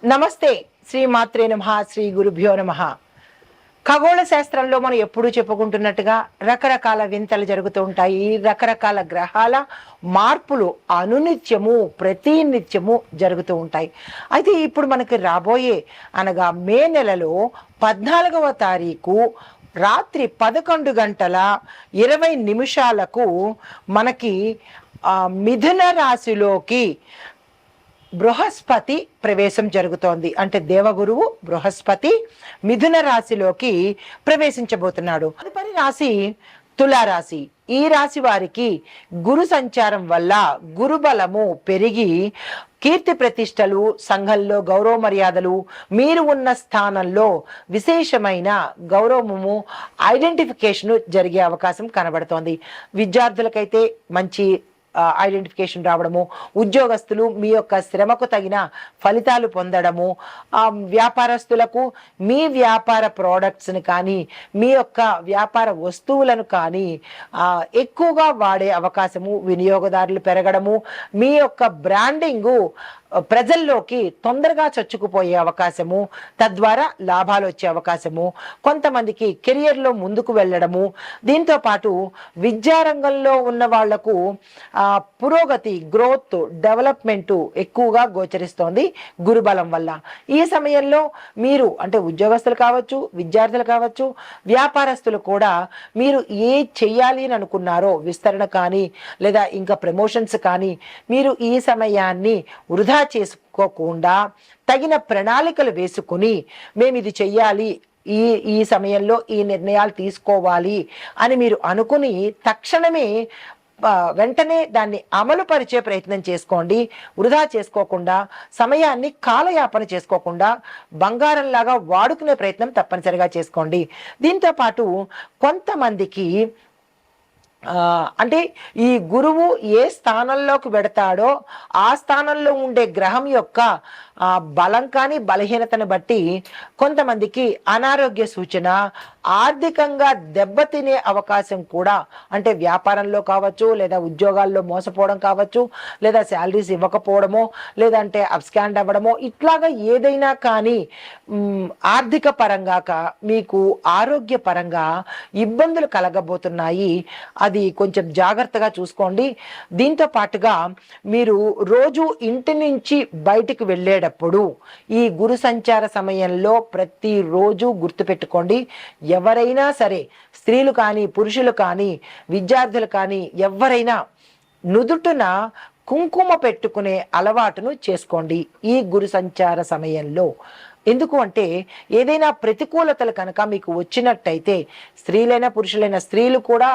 నమస్తే. శ్రీమాత్రే నమః. శ్రీ గురుభ్యో నమః. ఖగోళ శాస్త్రంలో మనం ఎప్పుడూ చెప్పుకుంటున్నట్టుగా రకరకాల వింతలు జరుగుతూ ఉంటాయి. రకరకాల గ్రహాల మార్పులు అనునిత్యము ప్రతినిత్యము జరుగుతూ ఉంటాయి. అయితే ఇప్పుడు మనకి రాబోయే అనగా మే నెలలో 14వ తారీఖు రాత్రి 11:20 మనకి మిథున రాశిలోకి బృహస్పతి ప్రవేశం జరుగుతోంది. అంటే దేవగురువు బృహస్పతి మిథున రాశిలోకి ప్రవేశించబోతున్నాడు. తదుపరి రాశి తులారాశి. ఈ రాశి వారికి గురు సంచారం వల్ల గురుబలము పెరిగి కీర్తి ప్రతిష్టలు, సంఘంలో గౌరవ మర్యాదలు, మీరు ఉన్న స్థానంలో విశేషమైన గౌరవము, ఐడెంటిఫికేషన్ జరిగే అవకాశం కనబడుతోంది. విద్యార్థులకైతే మంచి ఐడెంటిఫికేషన్ రావడము, ఉద్యోగస్తులు మీ యొక్క శ్రమకు తగిన ఫలితాలు పొందడము, వ్యాపారస్తులకు మీ వ్యాపార ప్రోడక్ట్స్ని కానీ మీ యొక్క వ్యాపార వస్తువులను కానీ ఎక్కువగా వాడే అవకాశము, వినియోగదారులు పెరగడము, మీ యొక్క బ్రాండింగు ప్రజల్లోకి తొందరగా చొచ్చుకుపోయే అవకాశము, తద్వారా లాభాలు వచ్చే అవకాశము, కొంతమందికి కెరియర్లో ముందుకు వెళ్ళడము, దీంతో పాటు విద్యారంగంలో ఉన్న వాళ్లకు పురోగతి, గ్రోత్, డెవలప్మెంట్ ఎక్కువగా గోచరిస్తోంది గురుబలం వల్ల. ఈ సమయంలో మీరు అంటే ఉద్యోగస్తులు కావచ్చు, విద్యార్థులు కావచ్చు, వ్యాపారస్తులు కూడా మీరు ఏ చెయ్యాలి అని అనుకున్నారో విస్తరణ కానీ లేదా ఇంకా ప్రమోషన్స్ కానీ మీరు ఈ సమయాన్ని వృధా చేసుకోకుండా తగిన ప్రణాళికలు వేసుకుని మేము ఇది చెయ్యాలి, ఈ సమయంలో ఈ నిర్ణయాలు తీసుకోవాలి అని మీరు అనుకుని తక్షణమే వెంటనే దాన్ని అమలు పరిచే ప్రయత్నం చేసుకోండి. వృధా చేసుకోకుండా, సమయాన్ని కాలయాపన చేసుకోకుండా బంగారంలాగా వాడుకునే ప్రయత్నం తప్పనిసరిగా చేసుకోండి. దీంతో పాటు కొంతమందికి అంటే ఈ గురువు ఏ స్థానంలోకి పెడతాడో ఆ స్థానంలో ఉండే గ్రహం యొక్క బలం కానీ బలహీనతను బట్టి కొంతమందికి అనారోగ్య సూచన, ఆర్థికంగా దెబ్బతినే అవకాశం కూడా, అంటే వ్యాపారంలో కావచ్చు, లేదా ఉద్యోగాల్లో మోసపోవడం కావచ్చు, లేదా శాలరీస్ ఇవ్వకపోవడమో, లేదంటే అబ్స్కాండ్ అవ్వడమో, ఇట్లాగా ఏదైనా కానీ ఆర్థిక పరంగా మీకు ఆరోగ్య పరంగా ఇబ్బందులు కలగబోతున్నాయి. అది కొంచెం జాగ్రత్తగా చూసుకోండి. దీంతో పాటుగా మీరు రోజు ఇంటి నుంచి బయటికి వెళ్ళేటప్పుడు ఈ గురు సంచార సమయంలో ప్రతిరోజు గుర్తుపెట్టుకోండి, ఎవరైనా సరే స్త్రీలు కానీ పురుషులు కానీ విద్యార్థులు కానీ ఎవరైనా నుదుటున కుంకుమ పెట్టుకునే అలవాటును చేసుకోండి ఈ గురు సంచార సమయంలో. ఎందుకు అంటే ఏదైనా ప్రతికూలతలు కనుక మీకు వచ్చినట్టయితే స్త్రీలైనా పురుషులైనా, స్త్రీలు కూడా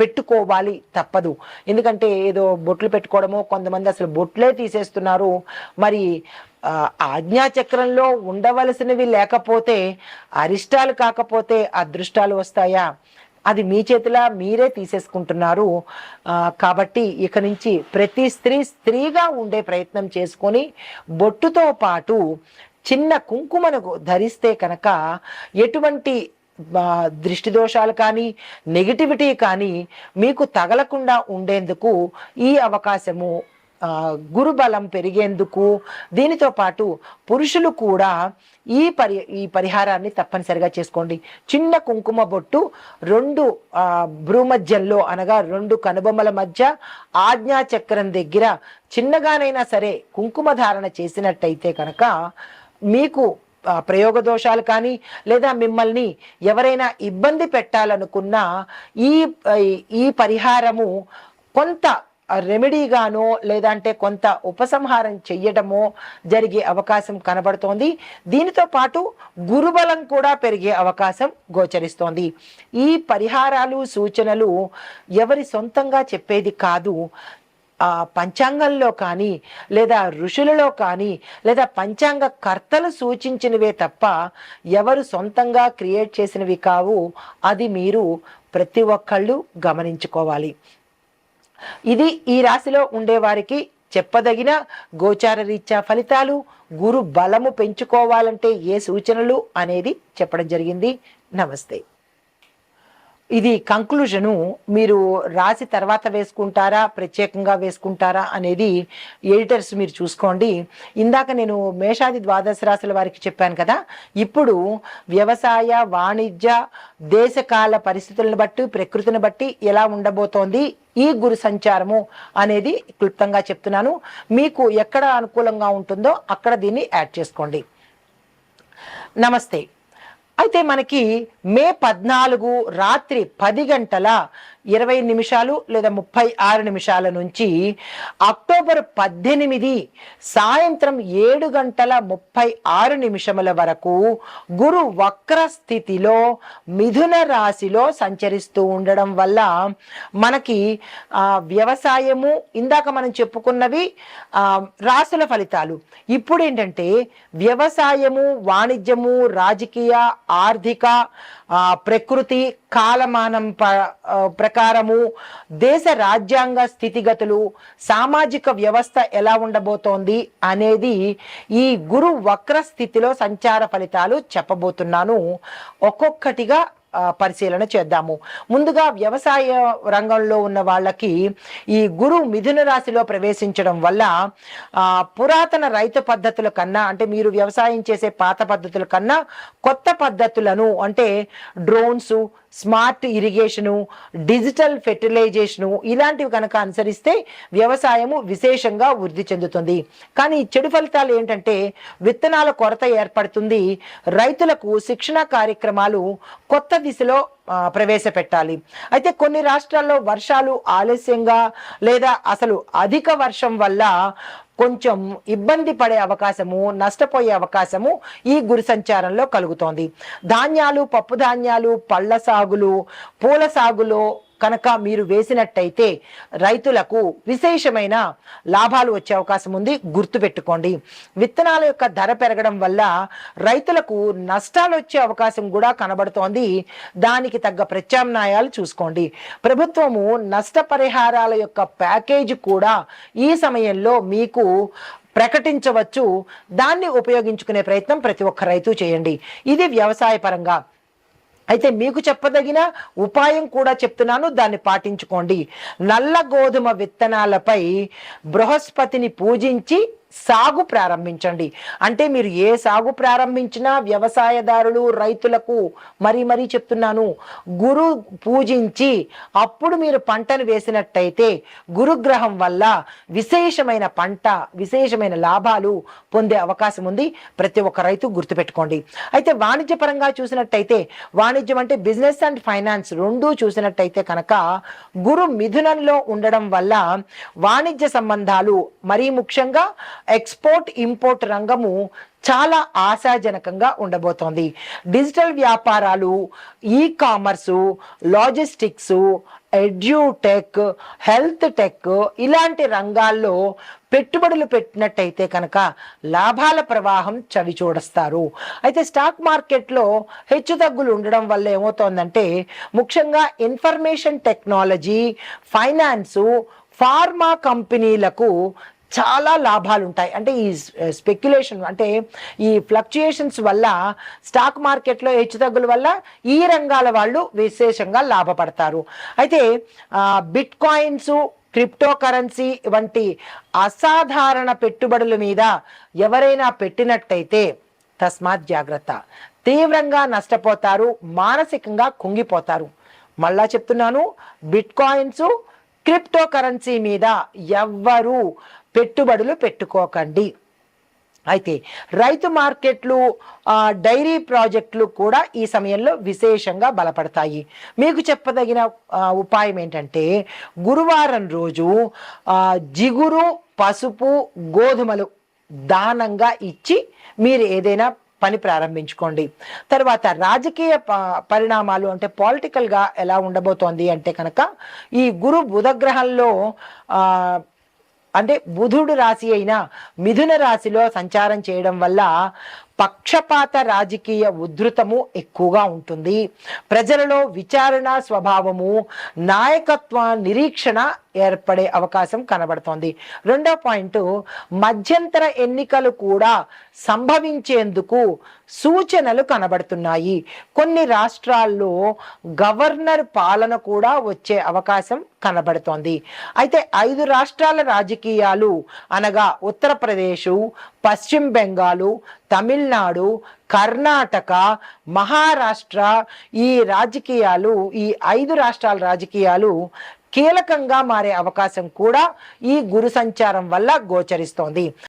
పెట్టుకోవాలి తప్పదు. ఎందుకంటే ఏదో బొట్లు పెట్టుకోవడమో, కొంతమంది అసలు బొట్లే తీసేస్తున్నారు. మరి ఆజ్ఞాచక్రంలో ఉండవలసినవి లేకపోతే, అరిష్టాలు కాకపోతే అదృష్టాలు వస్తాయా? అది మీ చేతిలో మీరే తీసేసుకుంటున్నారు. కాబట్టి ఇక నుంచి ప్రతి స్త్రీగా ఉండే ప్రయత్నం చేసుకొని బొట్టుతో పాటు చిన్న కుంకుమను ధరిస్తే కనుక ఎటువంటి దృష్టి దోషాలు కానీ నెగిటివిటీ కానీ మీకు తగలకుండా ఉండేందుకు ఈ అవకాశము, గురుబలం పెరిగేందుకు, దీనితో పాటు పురుషులు కూడా ఈ పరిహారాన్ని తప్పనిసరిగా చేసుకోండి. చిన్న కుంకుమ బొట్టు 2 భ్రూమధ్యంలో అనగా 2 కనుబొమ్మల మధ్య ఆజ్ఞాచక్రం దగ్గర చిన్నగానైనా సరే కుంకుమ ధారణ చేసినట్టయితే కనుక మీకు ప్రయోగ దోషాలు కానీ లేదా మిమ్మల్ని ఎవరైనా ఇబ్బంది పెట్టాలనుకున్నా ఈ పరిహారము కొంత రెమెడీగానో లేదంటే కొంత ఉపసంహారం చెయ్యడమో జరిగే అవకాశం కనబడుతోంది. దీనితో పాటు గురుబలం కూడా పెరిగే అవకాశం గోచరిస్తోంది. ఈ పరిహారాలు, సూచనలు ఎవరి సొంతంగా చెప్పేది కాదు. పంచాంగంలో కానీ లేదా ఋషులలో కానీ లేదా పంచాంగ కర్తలు సూచించినవే తప్ప ఎవరు సొంతంగా క్రియేట్ చేసినవి కావు. అది మీరు ప్రతి ఒక్కళ్ళు గమనించుకోవాలి. ఇది ఈ రాశిలో ఉండేవారికి చెప్పదగిన గోచార రీత్యా ఫలితాలు. గురు బలము పెంచుకోవాలంటే ఏ సూచనలు అనేది చెప్పడం జరిగింది. నమస్తే. ఇది కంక్లూజను. మీరు రాసి తర్వాత వేసుకుంటారా, ప్రత్యేకంగా వేసుకుంటారా అనేది ఎడిటర్స్ మీరు చూసుకోండి. ఇందాక నేను మేషాది ద్వాదశ రాశుల వారికి చెప్పాను కదా, ఇప్పుడు వ్యవసాయ, వాణిజ్య, దేశకాల పరిస్థితులను బట్టి, ప్రకృతిని బట్టి ఎలా ఉండబోతోంది ఈ గురు సంచారము అనేది క్లుప్తంగా చెప్తున్నాను. మీకు ఎక్కడ అనుకూలంగా ఉంటుందో అక్కడ దీన్ని యాడ్ చేసుకోండి. నమస్తే. అయితే మనకి మే 14 రాత్రి 10:20 లేదా 36 నుంచి అక్టోబర్ 18 సాయంత్రం 7:36 వరకు గురు వక్ర స్థితిలో మిథున రాశిలో సంచరిస్తూ ఉండడం వల్ల మనకి వ్యవసాయము, ఇందాక మనం చెప్పుకున్నవి రాశుల ఫలితాలు. ఇప్పుడు ఏంటంటే వ్యవసాయము, వాణిజ్యము, రాజకీయ, ఆర్థిక, ప్రకృతి, కాలమానం ప్రకారము, దేశ రాజ్యాంగ స్థితిగతులు, సామాజిక వ్యవస్థ ఎలా ఉండబోతోంది అనేది ఈ గురు వక్ర స్థితిలో సంచార ఫలితాలు చెప్పబోతున్నాను. ఒక్కొక్కటిగా పరిశీలన చేద్దాము. ముందుగా వ్యవసాయ రంగంలో ఉన్న వాళ్ళకి ఈ గురు మిథున రాశిలో ప్రవేశించడం వల్ల పురాతన రైతు పద్ధతుల కన్నా, అంటే మీరు వ్యవసాయం చేసే పాత పద్ధతుల కన్నా కొత్త పద్ధతులను, అంటే డ్రోన్స్, స్మార్ట్ ఇరిగేషను, డిజిటల్ ఫెర్టిలైజేషను ఇలాంటివి కనుక అనుసరిస్తే వ్యవసాయము విశేషంగా వృద్ధి చెందుతుంది. కానీ చెడు ఫలితాలు ఏంటంటే విత్తనాల కొరత ఏర్పడుతుంది. రైతులకు శిక్షణ కార్యక్రమాలు కొత్త దిశలో ప్రవేశపెట్టాలి. అయితే కొన్ని రాష్ట్రాల్లో వర్షాలు ఆలస్యంగా లేదా అసలు అధిక వర్షం వల్ల కొంచెం ఇబ్బంది పడే అవకాశము, నష్టపోయే అవకాశము ఈ గురు సంచారంలో కలుగుతోంది. ధాన్యాలు, పప్పు ధాన్యాలు, పళ్ళ సాగులు, పూల సాగులో కనుక మీరు వేసినట్టయితే రైతులకు విశేషమైన లాభాలు వచ్చే అవకాశం ఉంది, గుర్తుపెట్టుకోండి. విత్తనాల యొక్క ధర పెరగడం వల్ల రైతులకు నష్టాలు వచ్చే అవకాశం కూడా కనబడుతోంది. దానికి తగ్గ ప్రత్యామ్నాయాలు చూసుకోండి. ప్రభుత్వము నష్టపరిహారాల యొక్క ప్యాకేజ్ కూడా ఈ సమయంలో మీకు ప్రకటించవచ్చు. దాన్ని ఉపయోగించుకునే ప్రయత్నం ప్రతి ఒక్క రైతు చేయండి. ఇది వ్యవసాయ పరంగా. అయితే మీకు చెప్పదగిన ఉపాయం కూడా చెప్తున్నాను, దాన్ని పాటించుకోండి. నల్ల గోధుమ విత్తనాలపై బృహస్పతిని పూజించి సాగు ప్రారంభించండి. అంటే మీరు ఏ సాగు ప్రారంభించినా వ్యవసాయదారులు, రైతులకు మరీ చెప్తున్నాను, గురు పూజించి అప్పుడు మీరు పంటను వేసినట్టయితే గురుగ్రహం వల్ల విశేషమైన పంట, విశేషమైన లాభాలు పొందే అవకాశం ఉంది. ప్రతి ఒక్క రైతు గుర్తుపెట్టుకోండి. అయితే వాణిజ్యపరంగా చూసినట్టయితే, వాణిజ్యం అంటే బిజినెస్ అండ్ ఫైనాన్స్ రెండూ చూసినట్టయితే కనుక గురు మిథునంలో ఉండడం వల్ల వాణిజ్య సంబంధాలు, మరీ ముఖ్యంగా ఎక్స్పోర్ట్ ఇంపోర్ట్ రంగము చాలా ఆశాజనకంగా ఉండబోతోంది. డిజిటల్ వ్యాపారాలు, ఈ commerce, logistics, edutech, health tech ఇలాంటి రంగాల్లో పెట్టుబడులు పెట్టినట్టయితే కనుక లాభాల ప్రవాహం చవి చూడస్తారు. అయితే స్టాక్ మార్కెట్లో హెచ్చు తగ్గులు ఉండడం వల్ల ఏమవుతోందంటే ముఖ్యంగా ఇన్ఫర్మేషన్ టెక్నాలజీ, ఫైనాన్సు, ఫార్మా కంపెనీలకు చాలా లాభాలు ఉంటాయి. అంటే ఈ స్పెక్యులేషన్, అంటే ఈ ఫ్లక్చుయేషన్స్ వల్ల, స్టాక్ మార్కెట్లో హెచ్చుతగ్గుల వల్ల ఈ రంగాల వాళ్ళు విశేషంగా లాభపడతారు. అయితే బిట్ కాయిన్స్, క్రిప్టో కరెన్సీ వంటి అసాధారణ పెట్టుబడుల మీద ఎవరైనా పెట్టినట్టయితే తస్మాత్ జాగ్రత్త, తీవ్రంగా నష్టపోతారు, మానసికంగా కుంగిపోతారు. మళ్ళా చెప్తున్నాను, బిట్ కాయిన్స్, క్రిప్టో కరెన్సీ మీద ఎవ్వరూ పెట్టుబడులు పెట్టుకోకండి. అయితే రైతు మార్కెట్లు, డైరీ ప్రాజెక్టులు కూడా ఈ సమయంలో విశేషంగా బలపడతాయి. మీకు చెప్పదగిన ఉపాయం ఏంటంటే గురువారం రోజు జిగురు, పసుపు, గోధుమలు దానంగా ఇచ్చి మీరు ఏదైనా పని ప్రారంభించుకోండి. తర్వాత రాజకీయ పరిణామాలు, అంటే పొలిటికల్గా ఎలా ఉండబోతోంది అంటే కనుక ఈ గురు బుధగ్రహంలో అంటే బుధుడు రాశి అయిన మిథున రాశిలో సంచారం చేయడం వల్ల పక్షపాత రాజకీయ ఉధృతము ఎక్కువగా ఉంటుంది. ప్రజలలో విచారణ స్వభావము, నాయకత్వ నిరీక్షణ ఏర్పడే అవకాశం కనబడుతోంది. రెండో పాయింట్, మధ్యంతర ఎన్నికలు కూడా సంభవించేందుకు సూచనలు కనబడుతున్నాయి. కొన్ని రాష్ట్రాల్లో గవర్నర్ పాలన కూడా వచ్చే అవకాశం కనబడుతోంది. అయితే 5 రాష్ట్రాల రాజకీయాలు అనగా ఉత్తరప్రదేశ్, పశ్చిమ బెంగాలు, తమిళనాడు, కర్ణాటక, మహారాష్ట్ర, ఈ రాజకీయాలు, ఈ 5 రాష్ట్రాల రాజకీయాలు కీలకంగా మారే అవకాశం కూడా ఈ గురు సంచారం వల్ల గోచరిస్తోంది.